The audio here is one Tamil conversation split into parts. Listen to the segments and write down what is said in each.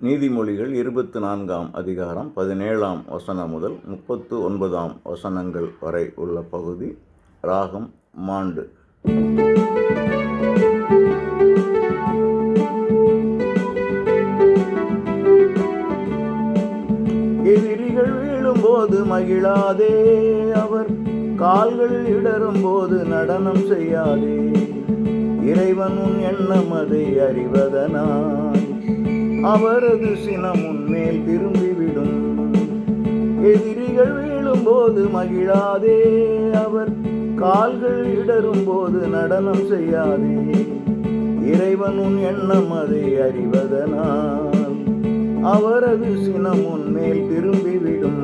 நீதிமொழிகள் 24ஆம் அதிகாரம் 17ஆம் வசனம் முதல் 39ஆம் வசனங்கள் வரை உள்ள பகுதி. ராகம் மாண்டு. எதிரிகள் வீழும்போது மகிழாதே, அவர் கால்கள் இடரும்போது நடனம் செய்யாதே. இறைவன் உன் எண்ணம் அதை அறிவதனாய் அவரது சினம் உன்மேல் திரும்பிவிடும். எதிரிகள் வீழும்போது மகிழாதே, அவர் கால்கள் இடரும்போது நடனம் செய்யாதே. இறைவன் உன் எண்ணம் அதை அறிவதனால் அவரது சினம் உன்மேல் திரும்பிவிடும்.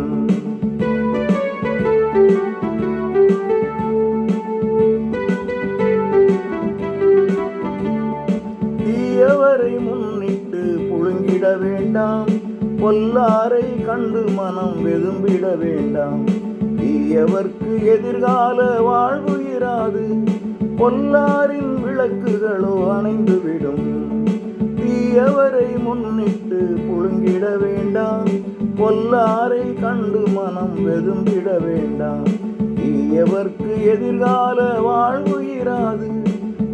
தீயவரை முன்னிட்டு புழுங்கிட வேண்டாம், பொல்லாரை கண்டு மனம் வெதும்பிட வேண்டாம். தீயவர்க்கு எதிர்கால வாழ்வு இராது, பொல்லாரின் விளக்குகளோ அணைந்துவிடும். தீயவரை முன்னிட்டு புழுங்கிட வேண்டாம், பொல்லாரை கண்டு மனம் வெதும்பிட வேண்டாம். தீயவர்க்கு எதிர்கால வாழ்வு இராது,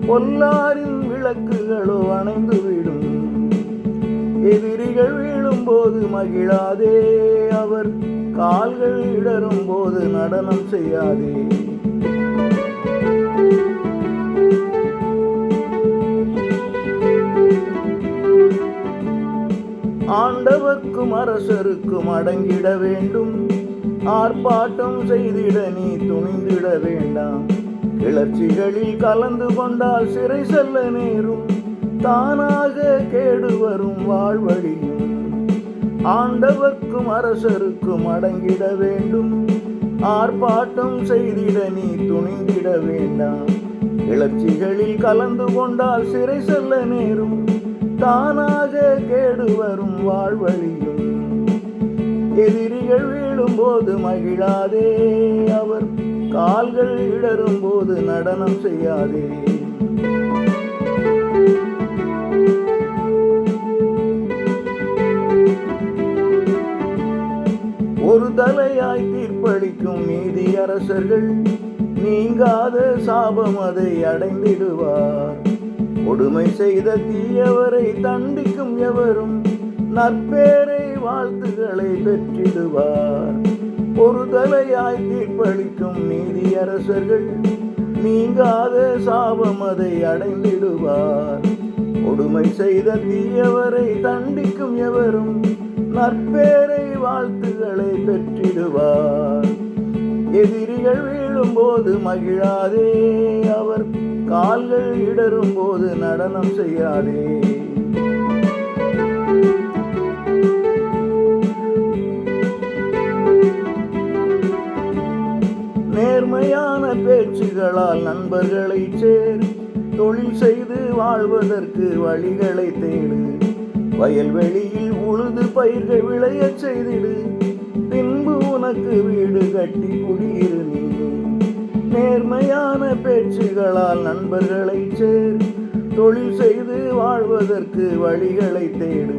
பொல்லாரின் விளக்குகளோ அணைந்துவிடும். எதிரிகள் வீழும்போது மகிழாதே, அவர் கால்கள் இடரும் போது நடனம் செய்யாதே. ஆண்டவர்க்கும் அரசருக்கும் அடங்கிட வேண்டும், ஆர்ப்பாட்டம் செய்திட நீ துணிந்திட வேண்டாம். கிளர்ச்சிகளில் கலந்து கொண்டால் சிறை செல்ல நேரும், தானாக கேடு வரும் வாழ்வழியும். ஆண்டவர்க்கும் அரசருக்கும் அடங்கிட வேண்டும், ஆர்ப்பாட்டம் செய்திட நீ துணிந்திட வேண்டாம். கிளர்ச்சிகளில் கலந்து கொண்டால் சிறை செல்ல நேரும், தானாக கேடு வரும் வாழ்வழியும். எதிரிகள் வீழும்போது மகிழாதே, அவர் கால்கள் இடரும்போது நடனம் செய்யாதே. ஒரு தலையாய் தீர்ப்பளிக்கும் நீதி அரசர்கள் நீங்காத சாபம் அதை அடைந்திடுவார். கொடுமை செய்த தீயவரை தண்டிக்கும் எவரும் நற்பேரை வாழ்த்துக்களை பெற்றிடுவார். ஒரு தலையாய் தீர்ப்பளிக்கும் நீதி அரசர்கள் நீங்காத சாபம் அதை அடைந்திடுவார். கொடுமை செய்த தீயவரை தண்டிக்கும் எவரும் நற்பேரை வாழ்த்துக்களை பெற்றிடுவார். எதிரிகள் வீழும்போது மகிழாதே, அவர் கால்கள் இடரும் போது நடனம் செய்யாதே. நேர்மையான பேச்சுகளால் நண்பர்களை சேர், தொழில் செய்து வாழ்வதற்கு வழிகளை தேடு. வயல்வெளியில் உழுது பயிர்கள் விளையச் செய்திடு, பின்பு உனக்கு வீடு கட்டி குடியிரு நீ. நேர்மையான பேச்சுகளால் நண்பர்களை சேர், தொழில் செய்து வாழ்வதற்கு வழிகளை தேடு.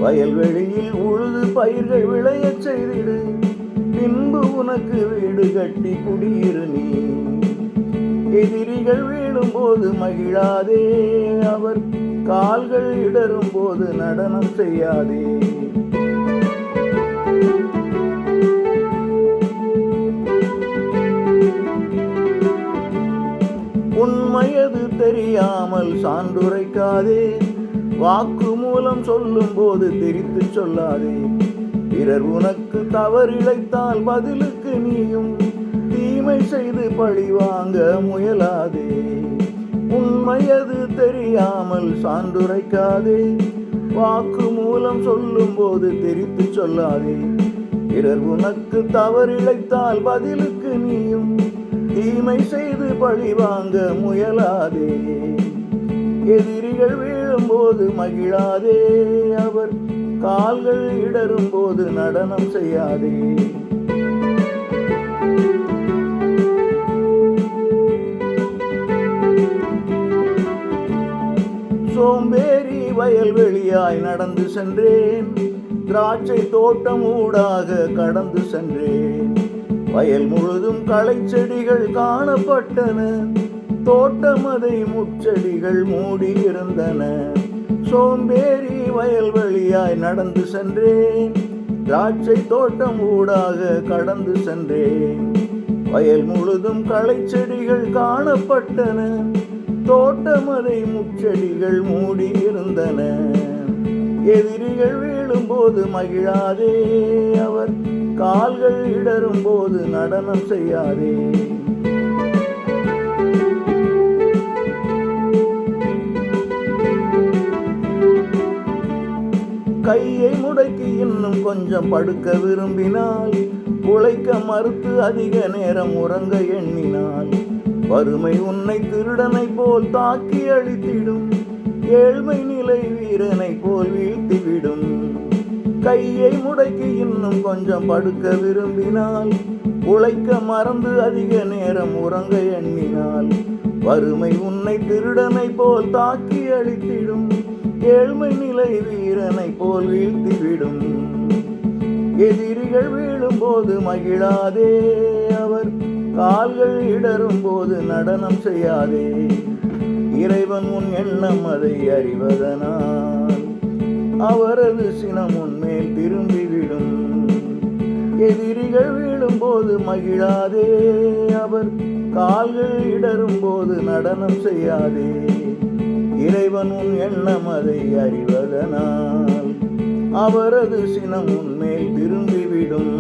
வயல்வெளியில் உழுது பயிர்கள் விளையச் செய்திடு, பின்பு உனக்கு வீடு கட்டி குடியிரு நீ. எதிரிகள் வீழும்போது மகிழாதே, அவர் கால்கள் இடரும் போது நடனம் செய்யாதே. உண்மையது தெரியாமல் சான்றுரைக்காதே, வாக்கு மூலம் சொல்லும் போது திரித்து சொல்லாதே. பிறர் உனக்கு தவறிழைத்தால் பதிலுக்கு நீயும் தீமை செய்து பழி வாங்க முயலாதே. உண்மையது தெரியாமல் சான்றுரைக்காதே, வாக்கு மூலம் சொல்லும் போது திரித்து சொல்லாதே. பிறர் உனக்கு தவறிழைத்தால் பதிலுக்கு நீயும் தீமை செய்து பழி வாங்க முயலாதே. எதிரிகள் வீழும்போது மகிழாதே, அவர் கால்கள் இடரும் போது நடனம் செய்யாதே. சோம்பேறி வயல்வெளியாய் நடந்து சென்றேன், திராட்சை தோட்டம் ஊடாக கடந்து சென்றேன். வயல் முழுதும் களை செடிகள் காணப்பட்டன, தோட்டம் அதை முட்செடிகள் மூடியிருந்தன. சோம்பேறி வயல்வெளியாய் நடந்து சென்றேன், திராட்சை தோட்டம் ஊடாக கடந்து சென்றேன். வயல் முழுதும் களை செடிகள் காணப்பட்டன, தோட்டம் அதை முட்செடிகள் மூடியிருந்தன. எதிரிகள் வீழும்போது மகிழாதே, அவர் கால்கள் இடரும் போது நடனம் செய்யாதே. கையை முடக்கி இன்னும் கொஞ்சம் படுக்க விரும்பினால், உழைக்க மறுத்து அதிக நேரம் உறங்க எண்ணினால், வறுமை உன்னை திருடனை போல் தாக்கி அழித்திடும், ஏழ்மை நிலை வீரனை போல் வீழ்த்திவிடும். கையை முடக்கி இன்னும் கொஞ்சம் படுக்க விரும்பினால், உழைக்க மறந்து அதிக நேரம் உறங்க எண்ணினால், வறுமை உன்னை திருடனை போல் தாக்கி அழித்திடும், ஏழ்மை நிலை வீரனை போல் வீழ்த்திவிடும். எதிரிகள் வீழும்போது மகிழாதே, அவர் கால்கள் இடரும் போது நடனம் செய்யாதே. இறைவன் உன் எண்ணம் அதை அறிவதனால், அவரது சினம் உன்மேல் திரும்பிவிடும். எதிரிகள் வீழும்போது மகிழாதே, அவர் கால்கள் இடரும் போது நடனம் செய்யாதே. இறைவன் உன் எண்ணம் அதை அறிவதனால், அவரது சினம் உன்மேல் திரும்பிவிடும்.